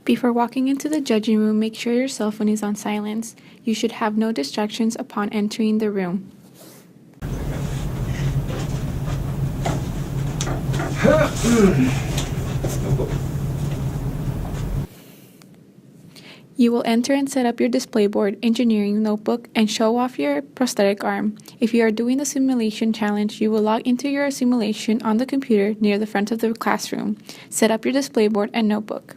Before walking into the judging room, make sure your cell phone is on silence. You should have no distractions upon entering the room. You will enter and set up your display board, engineering notebook, and show off your prosthetic arm. If you are doing the simulation challenge, you will log into your simulation on the computer near the front of the classroom. Set up your display board and notebook.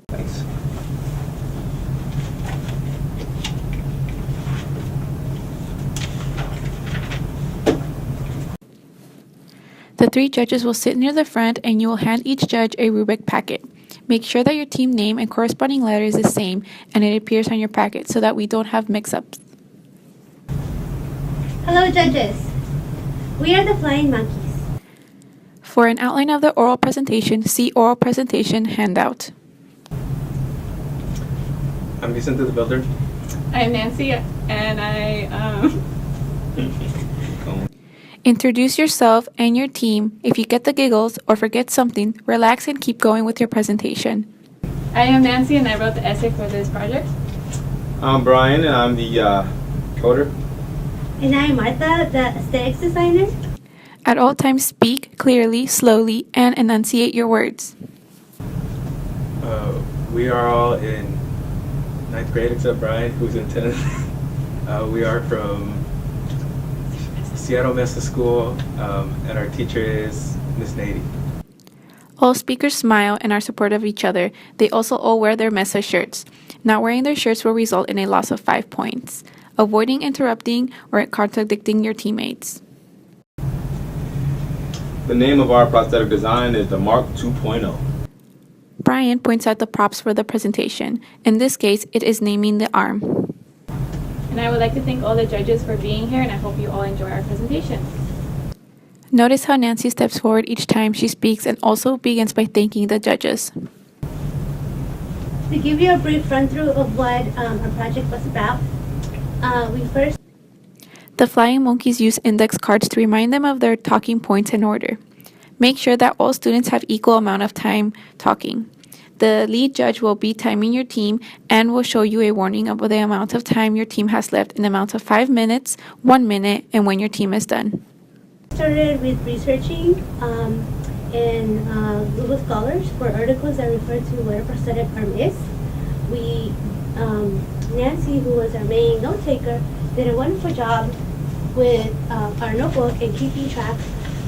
Thanks. The 3 judges will sit near the front and you will hand each judge a rubric packet. Make sure that your team name and corresponding letter is the same and it appears on your packet so that we don't have mix-ups. Hello judges, we are the Flying Monkeys. For an outline of the oral presentation, see oral presentation handout. I'm Vicente the Builder. I'm Nancy, and I Introduce yourself and your team. If you get the giggles or forget something, relax and keep going with your presentation. am Nancy, and I wrote the essay for this project. I'm Brian, and I'm the coder. And I'm Martha, the aesthetics designer. At all times, speak clearly, slowly, and enunciate your words. We are all in 9th grade except Brian, who's in 10th. We are from Seattle Mesa School, and our teacher is Miss Nady. All speakers smile and are supportive of each other. They also all wear their Mesa shirts. Not wearing their shirts will result in a loss of 5 points. Avoiding interrupting or contradicting your teammates. The name of our prosthetic design is the Mark 2.0. Brian points out the props for the presentation. In this case, it is naming the arm. And I would like to thank all the judges for being here, and I hope you all enjoy our presentation. Notice how Nancy steps forward each time she speaks and also begins by thanking the judges. To give you a brief run-through of what our project was about, The Flying Monkeys use index cards to remind them of their talking points in order. Make sure that all students have equal amount of time talking. The lead judge will be timing your team and will show you a warning of the amount of time your team has left in amounts of 5 minutes, 1 minute, and when your team is done. started with researching in Google Scholars for articles that refer to what a prosthetic arm is. Nancy, who was our main note taker, did a wonderful job with our notebook and keeping track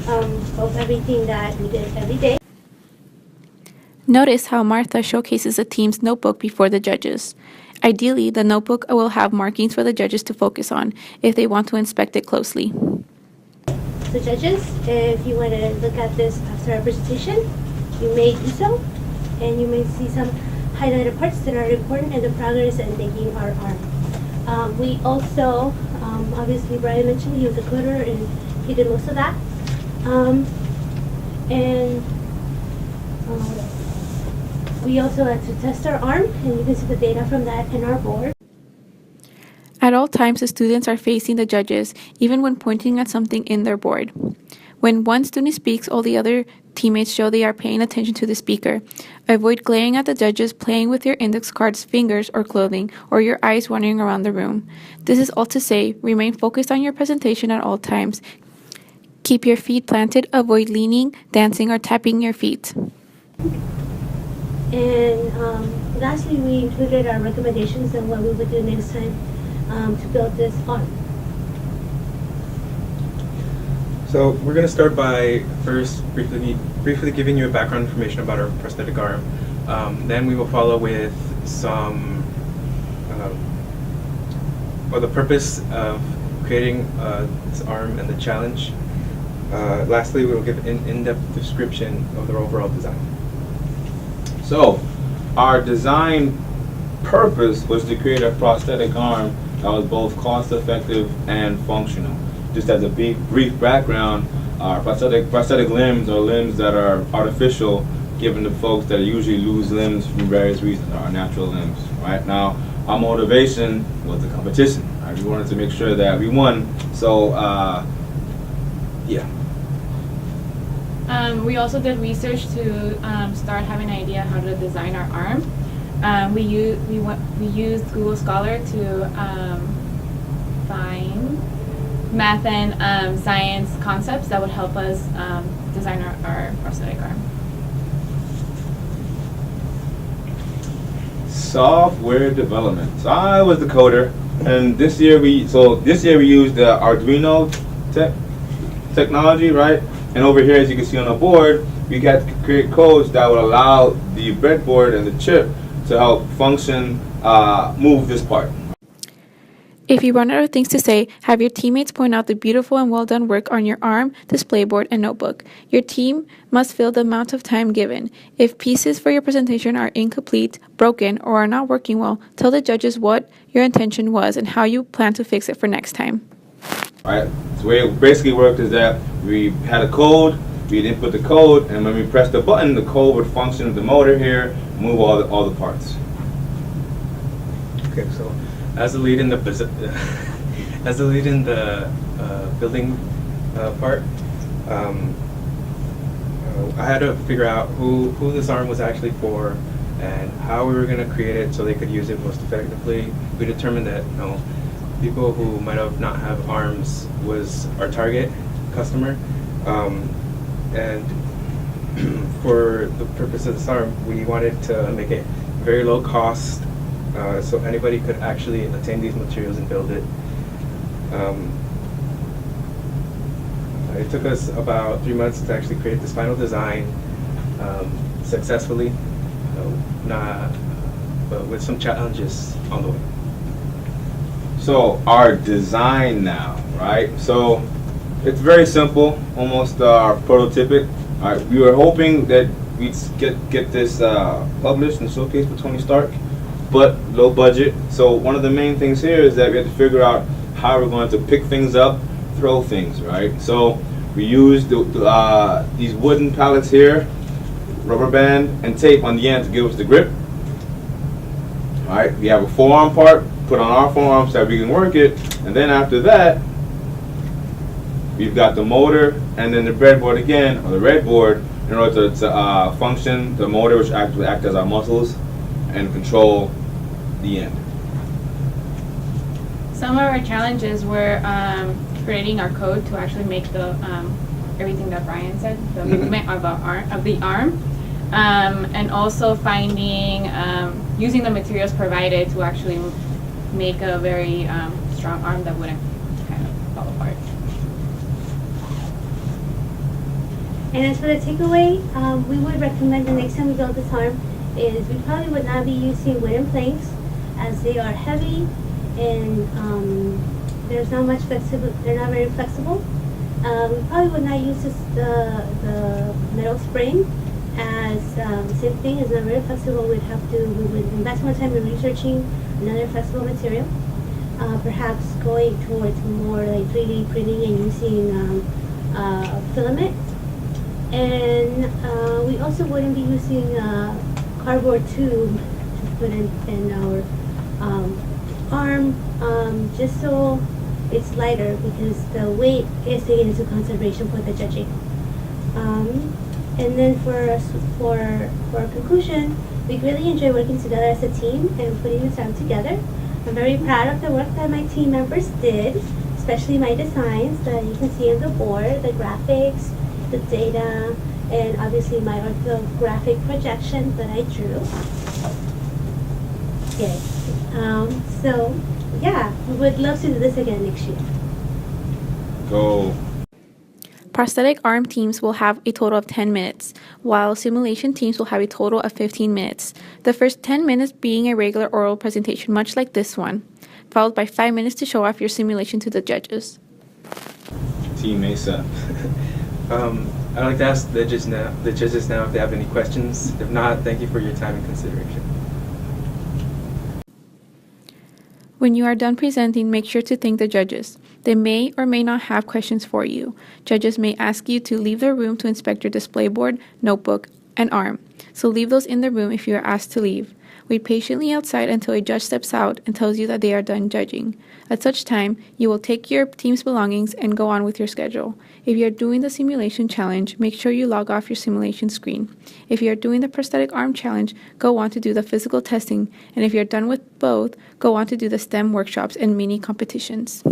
of everything that we did every day. Notice how Martha showcases the team's notebook before the judges. Ideally, the notebook will have markings for the judges to focus on if they want to inspect it closely. So judges, if you want to look at this after our presentation, you may do so, and you may see some highlighted parts that are important in the progress in making our arm. We also, obviously Brian mentioned he was a coder and he did most of that. We also had to test our arm, and you can see the data from that in our board. At all times, the students are facing the judges, even when pointing at something in their board. When one student speaks, all the other teammates show they are paying attention to the speaker. Avoid glaring at the judges, playing with your index cards, fingers, or clothing, or your eyes wandering around the room. This is all to say, remain focused on your presentation at all times. Keep your feet planted, avoid leaning, dancing, or tapping your feet. And lastly, we included our recommendations on what we would do next time to build this arm. So we're going to start by first briefly giving you a background information about our prosthetic arm. Then we will follow with some, the purpose of creating this arm and the challenge. Lastly, we will give an in-depth description of the overall design. So, our design purpose was to create a prosthetic arm that was both cost-effective and functional. Just as a brief background, our prosthetic limbs are limbs that are artificial, given to folks that usually lose limbs from various reasons, our natural limbs. Right now, our motivation was the competition. Right? We wanted to make sure that we won. So, yeah. We also did research to start having an idea how to design our arm. We used Google Scholar to find math and science concepts that would help us design our prosthetic arm. Software development. So I was the coder, and this year we used the Arduino technology, right? And over here, as you can see on the board, we got to create codes that would allow the breadboard and the chip to help function, move this part. If you run out of things to say, have your teammates point out the beautiful and well done work on your arm, display board, and notebook. Your team must fill the amount of time given. If pieces for your presentation are incomplete, broken, or are not working well, tell the judges what your intention was and how you plan to fix it for next time. Right. So the way it basically worked is that we had a code, we'd input the code, and when we pressed the button, the code would function with the motor here, move all the parts. Okay, so as the lead in the building part, I had to figure out who this arm was actually for and how we were going to create it so they could use it most effectively. We determined that people who might have not have arms was our target customer, and for the purpose of this arm, we wanted to make it very low cost. So anybody could actually attain these materials and build it. It took us about 3 months to actually create this final design successfully, but with some challenges on the way. So our design now, right? So it's very simple, almost prototypic. All right, we were hoping that we'd get this published and showcased for Tony Stark, but low budget. So one of the main things here is that we have to figure out how we're going to pick things up, throw things, right? So we used these wooden pallets here, rubber band and tape on the end to give us the grip. All right, we have a forearm part, put on our forearm so that we can work it, and then after that, we've got the motor and then the breadboard again, or the red board, in order to function the motor, which act as our muscles and control the end. Some of our challenges were creating our code to actually make the everything that Brian said, the movement of the arm, and also finding using the materials provided to actually make a very strong arm that wouldn't kind of fall apart. And as for the takeaway, we would recommend the next time we build this arm is we probably would not be using wooden planks as they are heavy and there's not much flexible. They're not very flexible. We probably would not use the metal spring as same thing. It's not very flexible. We would invest more time in researching another flexible material. Perhaps going towards more like 3D printing and using filament. And we also wouldn't be using cardboard tube to put in our arm, just so it's lighter because the weight is taken into consideration for the judging. And then for conclusion, we really enjoy working together as a team and putting this out together. I'm very proud of the work that my team members did, especially my designs that you can see on the board, the graphics, the data, and obviously my orthographic projection that I drew. Okay. So yeah, we would love to do this again next year. Go. Prosthetic arm teams will have a total of 10 minutes, while simulation teams will have a total of 15 minutes. The first 10 minutes being a regular oral presentation, much like this one, followed by 5 minutes to show off your simulation to the judges. Team Mesa. I'd like to ask the judges now if they have any questions. If not, thank you for your time and consideration. When you are done presenting, make sure to thank the judges. They may or may not have questions for you. Judges may ask you to leave the room to inspect your display board, notebook, and arm, so leave those in the room if you are asked to leave. Wait patiently outside until a judge steps out and tells you that they are done judging. At such time, you will take your team's belongings and go on with your schedule. If you are doing the simulation challenge, make sure you log off your simulation screen. If you are doing the prosthetic arm challenge, go on to do the physical testing, and if you're done with both, go on to do the STEM workshops and mini competitions.